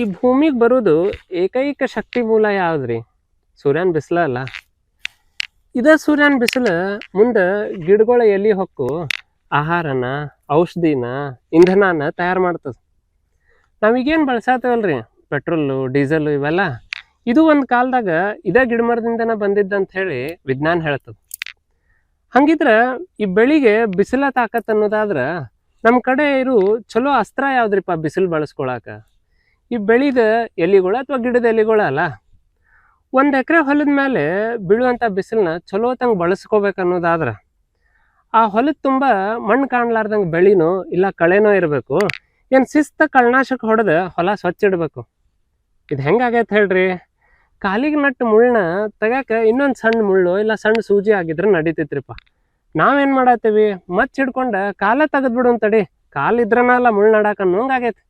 ಈ ಭೂಮಿಗೆ ಬರೋದು ಏಕೈಕ ಶಕ್ತಿ ಮೂಲ ಯಾವ್ದ್ರಿ? ಸೂರ್ಯನ ಬಿಸಿಲ ಅಲ್ಲ. ಇದ ಸೂರ್ಯನ ಬಿಸಿಲು ಮುಂದೆ ಗಿಡಗಳ ಎಲಿ ಹೊಕ್ಕು ಆಹಾರನ, ಔಷಧಿನ, ಇಂಧನನ ತಯಾರು ಮಾಡ್ತದೆ. ನಾವೀಗೇನು ಬಳಸಾತೇವಲ್ರಿ, ಪೆಟ್ರೋಲು, ಡೀಸೆಲ್ ಇವೆಲ್ಲ, ಇದು ಒಂದು ಕಾಲದಾಗ ಇದೇ ಗಿಡಮರದಿಂದನ ಬಂದಿದ್ದಂತ ಹೇಳಿ ವಿಜ್ಞಾನ ಹೇಳ್ತದೆ. ಹಂಗಿದ್ರೆ ಈ ಬೆಳಿಗ್ಗೆ ಬಿಸಿಲ ತಾಕತ್ ಅನ್ನೋದಾದ್ರ ನಮ್ಮ ಕಡೆ ಇರು ಚಲೋ ಅಸ್ತ್ರ ಯಾವ್ದ್ರಿಪ್ಪ ಬಿಸಿಲು ಬಳಸ್ಕೊಳಕ? ಈ ಬೆಳಿದ ಎಲಿಗಳು ಅಥವಾ ಗಿಡದ ಎಲಿಗಳು ಅಲ್ಲ. 1 ಎಕರೆ ಹೊಲದ ಮೇಲೆ ಬೀಳುವಂಥ ಬಿಸಿಲನ್ನ ಚಲೋ ತಂಗೆ ಬಳಸ್ಕೋಬೇಕು ಅನ್ನೋದಾದ್ರೆ ಆ ಹೊಲದ ತುಂಬ ಮಣ್ಣು ಕಾಣ್ಲಾರ್ದಂಗೆ ಬೆಳಿನೋ ಇಲ್ಲ ಕಳೆನೋ ಇರಬೇಕು. ಏನು ಶಿಸ್ತ ಕಳೆನಾಶಕ ಹೊಡೆದು ಹೊಲ ಸ್ವಚ್ಛ ಇಡಬೇಕು. ಇದು ಹೆಂಗಾಗೈತೆ ಹೇಳ್ರಿ? ಕಾಲಿಗೆ ನಟ್ಟು ಮುಳ್ಳನ್ನ ತೆಗ್ಯಾಕ ಇನ್ನೊಂದು ಸಣ್ಣ ಮುಳ್ಳು ಇಲ್ಲ ಸಣ್ಣ ಸೂಜಿ ಆಗಿದ್ರೆ ನಡೀತಿತ್ರಿಪ್ಪ. ನಾವೇನು ಮಾಡತ್ತೀವಿ, ಮಚ್ಚ ಹಿಡ್ಕೊಂಡು ಕಾಲ ತೆಗೆದ್ಬಿಡು ಅಂತಡಿ, ಕಾಲಿದ್ರನಲ್ಲ ಮುಳ್ಳು ನಡಾಕ ಅನ್ನೋಂಗಾಗೈತೆ.